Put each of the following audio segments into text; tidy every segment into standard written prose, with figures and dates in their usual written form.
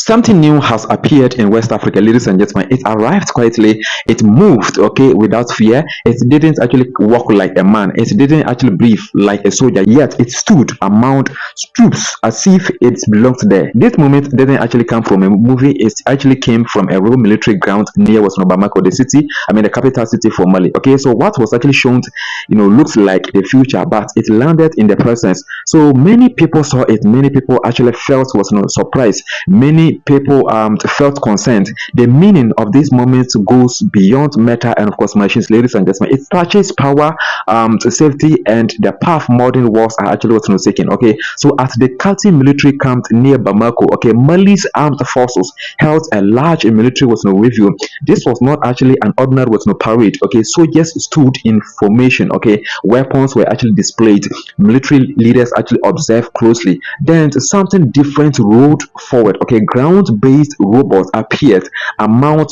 Something new has appeared in West Africa, ladies and gentlemen. It arrived quietly, it moved, okay, without fear. It didn't actually walk like a man, it didn't actually breathe like a soldier, yet it stood among troops as if it belonged there. This moment didn't actually come from a movie, it actually came from a real military ground near Bamako, the city, the capital city for Mali. Okay, so what was actually shown, looks like the future, but it landed in the present. So many people saw it, many people actually felt was surprised. Many people felt concerned. The meaning of this moment goes beyond matter and of course machines, ladies and gentlemen. It touches power, safety, and the path modern wars are actually what's taking. Okay, so at the Kalti military camp near Bamako, okay, Mali's armed forces held a large military review. This was not actually an ordinary parade. Okay, soldiers stood in formation. Okay, weapons were actually displayed. Military leaders actually observed closely. Then something different rolled forward. Okay, ground-based robots appeared among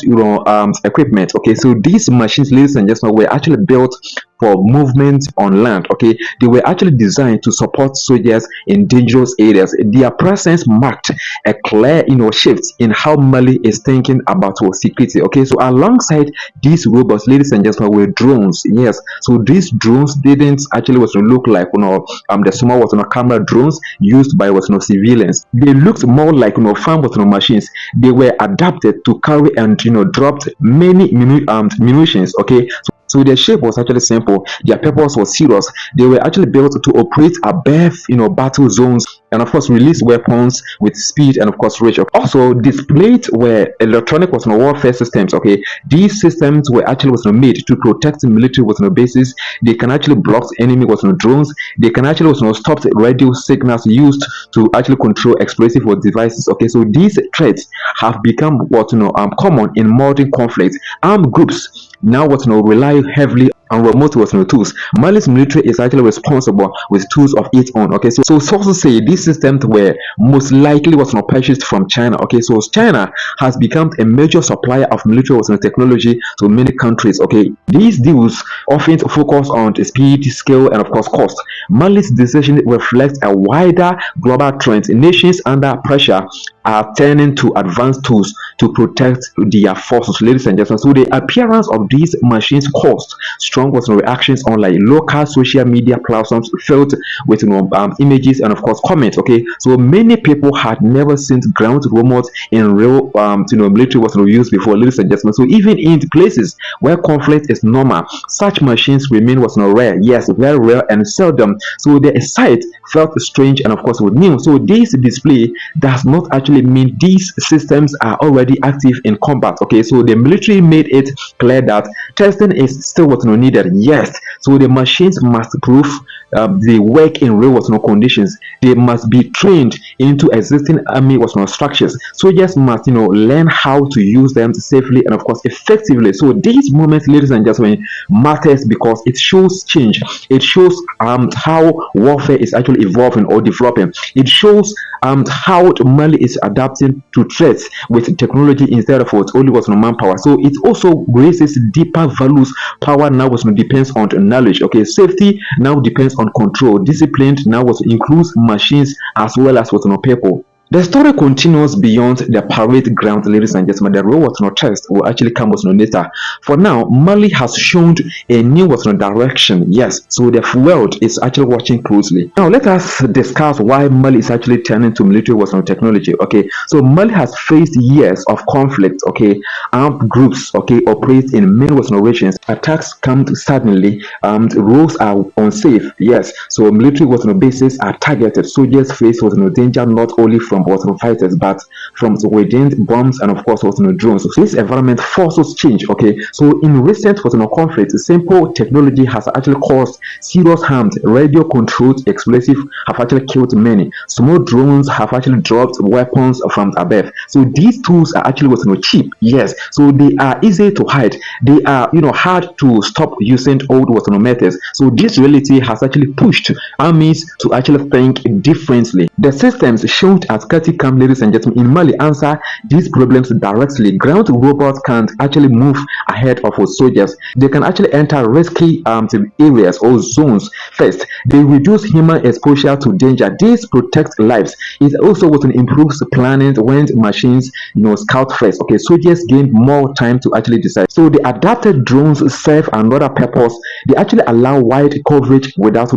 equipment. Okay, so these machines, ladies and gentlemen, were actually built for movement on land. Okay, they were actually designed to support soldiers in dangerous areas. Their presence marked a clear shift in how Mali is thinking about security. Okay, so alongside these robots, ladies and gentlemen, were drones. Yes, so these drones didn't actually look like the small camera drones used by civilians. They looked more like farm machines. They were adapted to carry and dropped many munitions. Okay, so their shape was actually simple. Their purpose was serious. They were actually built to operate above, battle zones and of course release weapons with speed and of course reach. Also displayed were electronic warfare systems. Okay, these systems were actually made to protect military bases. They can actually block enemy drones. They can actually stop radio signals used to actually control explosive devices. Okay, so these threats have become common in modern conflict. Armed groups now rely heavily on remote tools. Mali's military is actually responsible with tools of its own. Okay, so sources say these systems were most likely purchased from China. Okay, so China has become a major supplier of military technology to many countries. Okay, these deals often focus on speed, scale, and of course cost. Mali's decision reflects a wider global trend. Nations under pressure are turning to advanced tools to protect their forces, ladies and gentlemen. So the appearance of these machines caused strong reactions on local social media platforms filled with images and of course comments. Okay, so many people had never seen ground robots in real military used before, ladies and gentlemen. So even in places where conflict is normal, such machines remain rare. Yes, very rare and seldom. So the sight felt strange and of course new. So this display does not actually mean these systems are already active in combat. Okay, so the military made it clear that testing is still needed. Yes, so the machines must prove they work in real conditions. They must be trained into existing army structures. Soldiers must learn how to use them safely and of course effectively. So these moments, ladies and gentlemen, matters because it shows change. It shows how warfare is actually evolving or developing. It shows how Mali is adapting to threats with technology instead of only manpower. So it also raises deeper values. Power now depends on knowledge. Okay, safety now depends on control. Discipline now includes machines as well as people. The story continues beyond the parade ground, ladies and gentlemen. The real test will actually come later. For now, Mali has shown a new direction. Yes, so the world is actually watching closely. Now, let us discuss why Mali is actually turning to military technology. Okay, so Mali has faced years of conflict. Okay, armed groups operate in many regions. Attacks come suddenly. Roads are unsafe. Yes, so military bases are targeted. Soldiers face danger not only from fighters but from within bombs and of course drones. So this environment forces change. Okay, so in recent conflict, simple technology has actually caused serious harm. Radio controlled explosives have actually killed many. Small drones have actually dropped weapons from above. So these tools are actually cheap. Yes, so they are easy to hide. They are hard to stop using old methods. So this reality has actually pushed armies to actually think differently. The systems shown at scarcity camp, ladies and gentlemen, in Mali answer these problems directly. Ground robots can actually move ahead of our soldiers. They can actually enter risky areas or zones first. They reduce human exposure to danger. This protects lives. It also what improves planning when machines scout first. Okay, soldiers gain more time to actually decide. So the adapted drones serve another purpose. They actually allow wide coverage without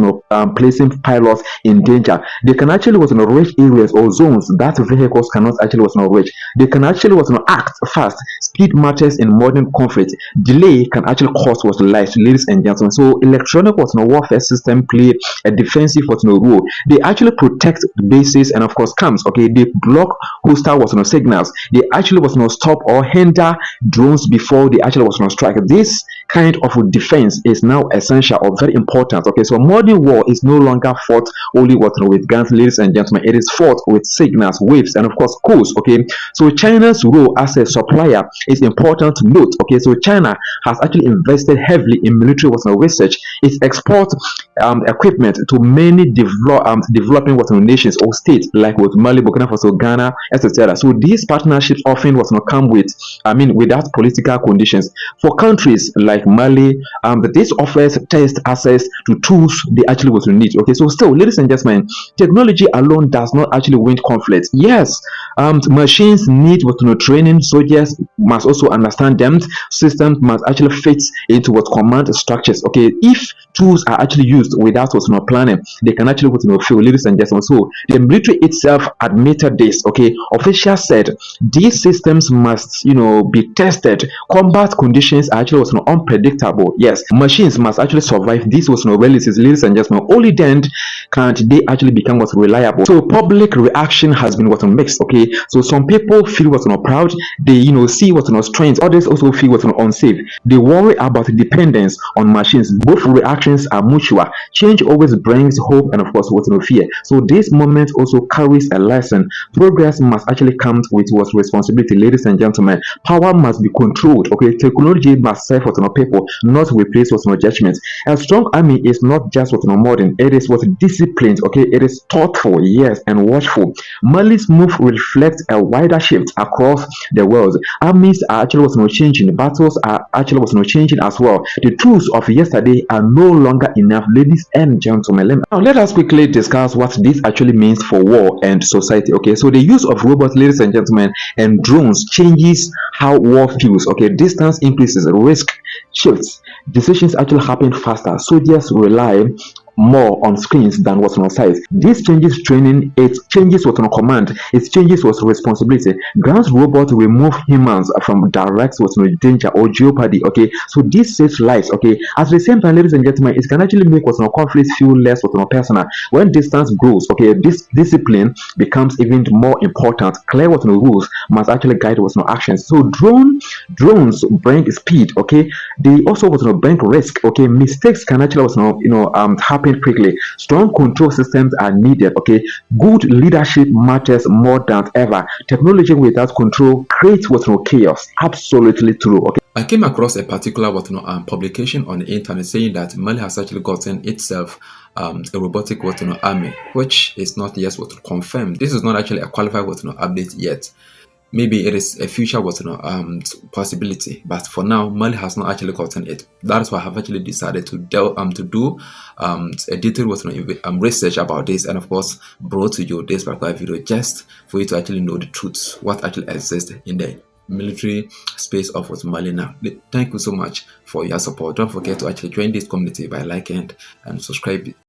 placing pilots in danger. They can actually reach areas or zones that vehicles cannot actually reach. They can actually act fast. Speed matters in modern conflict. Delay can actually cost lives, ladies and gentlemen. So electronic warfare system play a defensive role. They actually protect bases and of course camps. Okay, they block hostile signals. They actually stop or hinder drones before they actually strike. This kind of defense is now essential or very important. Okay, so modern war is no longer fought only with guns, ladies and gentlemen. It is fought with signals, waves, and of course codes. Okay, so China's role as a supplier is important to note. Okay, so China has actually invested heavily in military research. It exports equipment to many developing nations or states like with Mali, Burkina Faso, Ghana, etc. So these partnerships often come without political conditions. For countries like Mali, this offers test access to tools they actually need. Okay, so still, ladies and gentlemen, technology alone does not actually win conflicts. Yes, machines need training. Soldiers must also understand them. Systems must actually fit into command structures. Okay, if tools are actually used without planning, they can actually fail, ladies and gentlemen. So the military itself admitted this. Okay, officials said these systems must be tested. Combat conditions are actually unpredictable. Yes, machines must actually survive these realities, ladies and gentlemen. Only then can they actually become reliable. So public reaction has been mixed. Okay, so some people feel proud. They see strengths. Others also feel unsafe. They worry about dependence on machines. Both reactions are mutual. Change always brings hope and of course fear. So this moment also carries a lesson. Progress must actually come with responsibility, ladies and gentlemen. Power must be controlled. Okay, technology must serve people, not replace judgment. A strong army is not just modern. It is disciplined. Okay, it is thoughtful, yes, and watchful. Mali's move reflects a wider shift across the world. Armies are actually changing. Battles are actually changing as well. The tools of yesterday are no longer enough, ladies and gentlemen. Now let us quickly discuss what this actually means for war and society. Okay, so the use of robots, ladies and gentlemen, and drones changes how war feels. Okay, distance increases, risk shifts, decisions actually happen faster. Soldiers rely more on screens than what's on site. This changes training, it changes what's on command, it changes what's responsibility. Ground robots remove humans from direct what's on danger or jeopardy. Okay, so this saves lives. Okay, at the same time, ladies and gentlemen, it can actually make what's on conflict feel less what's on personal. When distance grows, okay, this discipline becomes even more important. Clear what's on rules must actually guide what's on actions. So drones bring speed. Okay, they also what's on bring risk. Okay, mistakes can actually what's on happen quickly. Strong control systems are needed. Okay, good leadership matters more than ever. Technology without control creates chaos. Absolutely true. Okay, I came across a particular publication on the internet saying that Mali has actually gotten itself a robotic army, which is not yet confirmed. This is not actually a qualified update yet. Maybe it is a future possibility, but for now, Mali has not actually gotten it. That's why I have actually decided to do a detailed research about this, and of course, brought to you this particular video just for you to actually know the truth, what actually exists in the military space of Mali now. Thank you so much for your support. Don't forget to actually join this community by liking and subscribing.